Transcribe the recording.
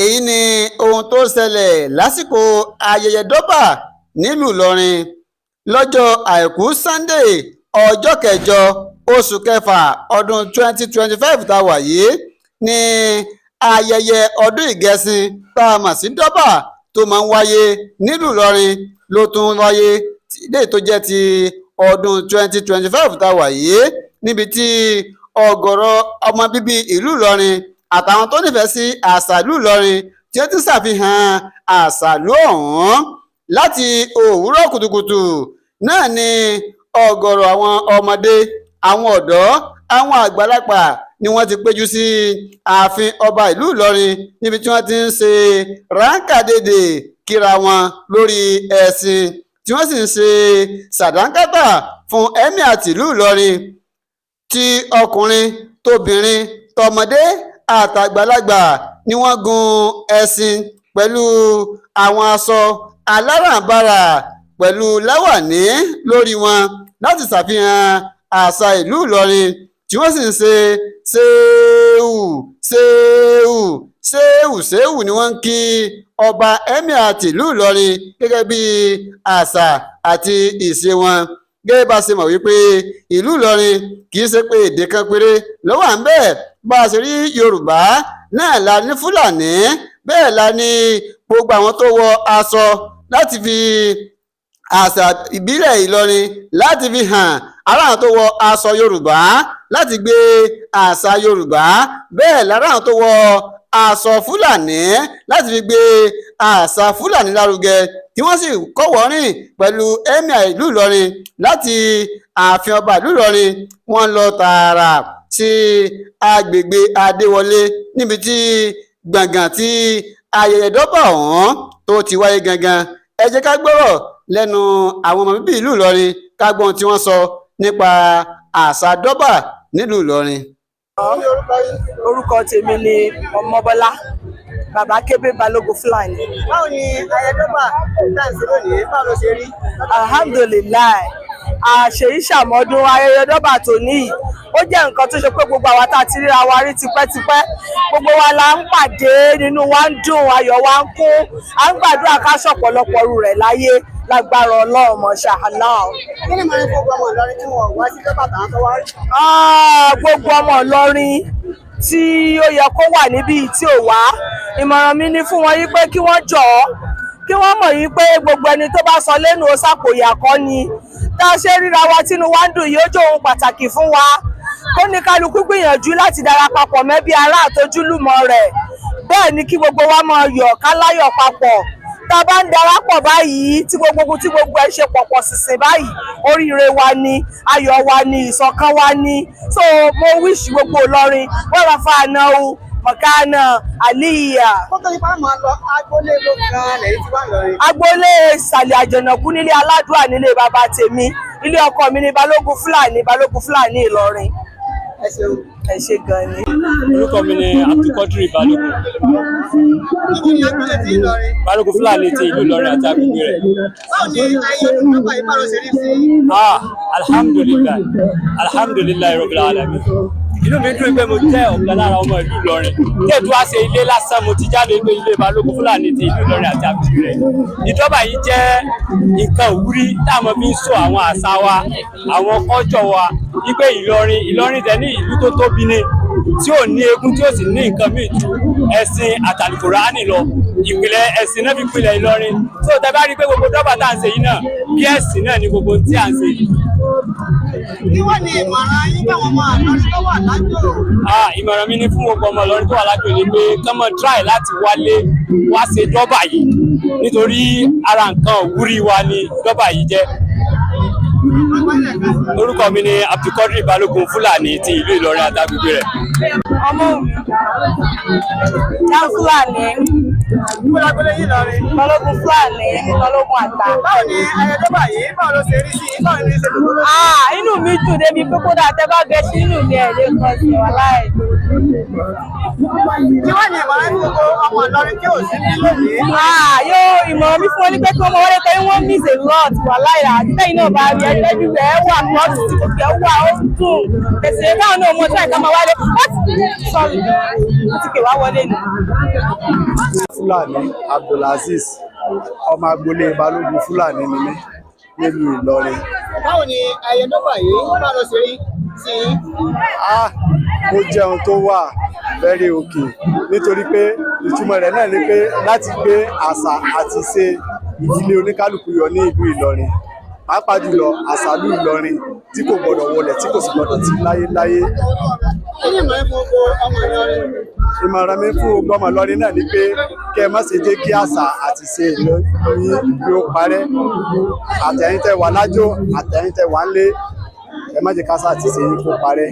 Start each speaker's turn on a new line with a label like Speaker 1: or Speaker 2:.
Speaker 1: èyí ni ohun tó ṣẹlẹ̀ lásìkò ayẹyẹ dọ́bà nílùú ìlọrin lọ́jọ́ àìkú Sunday ọjọ́ kẹjọ oṣù kẹfà ọdún 2025 tá a wà yìí ní ayẹyẹ ọdún ìgẹ̀sìn tá a mọ̀ sí dọ́bà tó máa ń wáyé nílùú ìlọrin ló tún wáyé léyìí tó jẹ́ ti ọdún 2025 tá a wà yìí níbi tí ọ̀gọ̀rọ̀ ọmọ bíbí ìlú ìlọrin àtàwọn tó nífẹ̀ẹ́ sí àṣàlú ìlọrin tí ó ti ṣàfihàn àṣàlú ọ̀hún láti òwúrọ̀ kùtùkùtù náà ni ọ̀gọ̀rọ̀ àwọn ọmọdé àwọn ọ̀dọ́ àwọn àgbàlagbà ni wọ́n ti péjú sí ààfin ọba ìlú ìlọrin níbi tí wọ́n ti ń ṣe ráńkàdédè kíra wọn lórí ẹ̀sìn tí wọ́n sì ń ṣe sàdánkátà fún emir tìlú ìlọrin tí ọkùnrin tóbìnrin tọmọdé àtàgbàlagbà ni wọ́n gun ẹṣin pẹ̀lú àwọn aṣọ aláràǹbarà pẹ̀lú láwàní lórí wọn láti ṣàfihàn àṣà ìlú ìlọrin tí wọ́n sì ń ṣe ṣéwù ṣéwù ṣéwù ṣéwù ni wọ́n ń kí ọba emir tìlú ìlọrin gẹ́gẹ́ bí àṣà àti ìṣe wọn gẹ́gẹ́ bá ṣe mọ̀ wípé ìlú ìlọrin kì í ṣe pé èdè kan péré ló wà ń bẹ́ẹ̀ bá a ṣe rí yorùbá náà la ní fúlàní bẹ́ẹ̀ la ní gbogbo àwọn tó wọ aṣọ láti fi àṣà ìbílẹ̀ ìlọrin láti fi hàn aráàlú tó wọ aṣọ yorùbá láti gbé àṣà yorùbá bẹ́ẹ̀ láráàlú tó wọ aṣọ fúlàní láti fi gbé àṣà fúlàní lárugẹ tí wọ́n sì kọ́wọ́rìn pẹ̀lú emir ìlú ìlọrin láti ààfin ọba ìlú ìlọrin wọ́n lọ tààrà sí agbègbè adéwọlé níbi tí gbọ̀ngàn tí ayẹyẹ dọ́bà ọ̀hún tó ti wáyé gangan ẹ jẹ́ ká gbọ́rọ̀ lẹ́nu àwọn ọmọ bíbí ìlú ìlọrin ká gbọ́n tí wọ́n sọ nípa àṣà dọ́bà nílùú ìlọrin.
Speaker 2: Orúkọ tèmi ni Ọmọbọ́lá bàbá kébé balógun fúlàní.
Speaker 3: Báwo ni ayẹyẹ dọ́bà dáǹsì lónìí báwo ló ṣe rí?
Speaker 2: Alhamdulilayi àṣeyí ṣàmọ́dún ayẹyẹ dọ́bà tó níyì ó jẹ́ nǹkan tó ṣe pé gbogbo àwa tá a ti ríra wa rí tipẹ́tipẹ́ gbogbo wa la ń pàdé nínú wa ń dùn ayọ̀ wa ń kún à ń gbàdúrà ká ṣọ̀pọ̀lọpọ̀ rú rẹ̀ láyé lágbára ọlọ́run mọ̀ṣáhálà.
Speaker 3: Kí ni mo ní gbogbo ọmọ ìlọrin tí wọn wá sí dọ́bà tàwọn tó wá rí?
Speaker 2: Gbogbo ọmọ ìlọrin tí ó yẹ kó wà níbí tí ò wá ìmọ̀ràn mi ni fún wọn yí pé kí wọ́n jọ̀ọ́ kí wọ́n mọ̀ yí pé gbogbo ẹni tó bá sọ lẹ́nu ó sàpòyà kọ́ ni tá a ṣe ríra wa tínú wa ń dùn yìí ó jẹ́ ohun pàtàkì fún wa kó ní kálukú gbìyànjú láti darapapọ̀ mẹ́bí ará àtojúlùmọ̀ rẹ̀ bẹ́ẹ̀ ni kí gbogbo wa máa yọ̀ ká láyọ̀ papọ̀ tá a bá ń darapọ̀ báyìí tí gbogbo ẹ ṣe pọ̀pọ̀ sísìn báyìí oríire wa ni ayọ̀ wa ni ìṣọ̀kan wa ni so mo wíṣì gbogbo Ìlọrin wọ́n rà fún àná o mọ̀kánà àlìyà.
Speaker 3: Kó tó nípa máa lọ agboolé ló gan-an lẹ́yìn tí wọ́n lọ rí.
Speaker 2: Agboolé ìsàlẹ̀ àjọ̀nàkú nílé aládùá nílé bàbá tèmi ilé ọkọ mi ní balógun fúlàní Ìlọrin.
Speaker 3: Ẹ ṣeun.
Speaker 2: Ẹ ṣe gan ni.
Speaker 4: Orúkọ mi ni Abdulkadir Balógun.
Speaker 3: Ibo ni agboolé ti Ìlọrin?
Speaker 4: Balógun Fúlàní ti ìlú Ìlọrin àti agbègbè rẹ̀.
Speaker 3: Báwo ni ayẹyẹ dọ́bà yìí báwo ló ṣe rí sí i?
Speaker 4: Alhamdulilayi Rabbil Alamin. Inú mi dùn pé mo jẹ́ ọ̀kan lára ọmọ ìlú Ìlọrin. Tí ètò àṣẹ ilé lásán mo ti jáde pé ilé Balógun Fúlàní ti ìlú Ìlọrin àti agbègbè rẹ̀. Ìdọ́bà yìí jẹ́ nǹkan ìwúrí táwọn fi ń sọ àwọn àṣà wa, àwọn kọ́jọ̀ wa. Wípé Ìlọrin tẹ̀ ní ìlú tó tóbi ni tí ò ní eégún tí ó sì ní nǹkan míì ju ẹ̀sìn àtàlùkùránì lọ. Ìpìlẹ̀ ẹ̀sìn náà fi pilẹ̀ Ìlọrin. Tó tẹ́ bá rí pé gbogbo dọ́bà tá à ń ṣe yìí náà bí ẹ̀sìn náà ni gbogbo tí à ń ṣe yìí.
Speaker 3: Kí wọ́n ní ìmọ̀ràn yín káwọn ọmọ Ìlọrin tó wà lájò?
Speaker 4: Ìmọ̀ràn mi ni fún gbogbo ọmọ Ìlọrin tó wà lájò ni pé kán mọ̀ try láti wá ṣe dọ́bà yìí nítorí ara nǹkan òwúrí wa ni dọ́bà yìí jẹ́. Orúkọ mi ni Abdulkadir Balógun Fúlàní ti ìlú Ìlọrin àti agbègbè rẹ̀.
Speaker 2: Ọmọ já Fúlàní.
Speaker 3: Kúlọ̀ agboolé yìí Ìlọrin.
Speaker 2: Balógun Fúlàní balógun àgbà.
Speaker 3: Báwo ni ayẹyẹ dọ́bà yìí báwo ló ṣe rí sí i? Báwo ni ṣe dùn?
Speaker 2: Inú mi dùn débi pé kódà tẹ́ bá gẹ sí inú mi ẹ̀ lè kàn sí wa láì.
Speaker 3: Kí wọ́n ní ìmọ̀ràn fún gbogbo ọmọ Ìlọrin tí ò sí ní lónìí?
Speaker 2: Yóò ìmọ̀ràn mi fún wọn ní pé kí wọ́n mọ wọlé pé wọ́n miss a lot wà láìra àti lẹ́yìn náà bá rí ẹgbẹ́ bí rẹ̀ wà pọ́ọ̀tù tí kò fẹ́ wà ó dùn. Pèsè káwọn náà mọ ṣáà ká máa wálé. Sọ́ọ̀rì wọ́n ti pè wá wọlé nù.
Speaker 5: Fúlàní Abdulaziz ọmọ agboolé Balógun Fúlàní ni mí nílùú Ìlọrin.
Speaker 3: Báwo ni ayẹyẹdọ́gba yìí bá lọ sí rí sí i?
Speaker 5: Ó jẹ́ ohun tó wà very okay nítorí pé ìtumọ̀ rẹ̀ náà ni pé láti gbé àṣà àti ìṣe ìdílé oníkálukú yọ ní ìlú Ìlọrin, pàápàá jùlọ àṣàlú Ìlọrin tí kò gbọdọ̀ wọlẹ̀ tí kò sì gbọdọ̀ tì láyéláyé.
Speaker 3: Kí ni ìmọ̀ràn fún ọmọ Ìlọrin?
Speaker 5: Ìmọ̀ràn mi fún ọmọ Ìlọrin náà ni pé kẹ́ ẹ má ṣe jẹ́ kí àṣà àti ìṣe ìlú yóò parẹ́. Àtẹ̀yin tẹ́ wà lájò, àtẹ̀yin tẹ́ wà ńlé, ẹ má jẹ́ káṣà àti ìṣe yín kó parẹ́.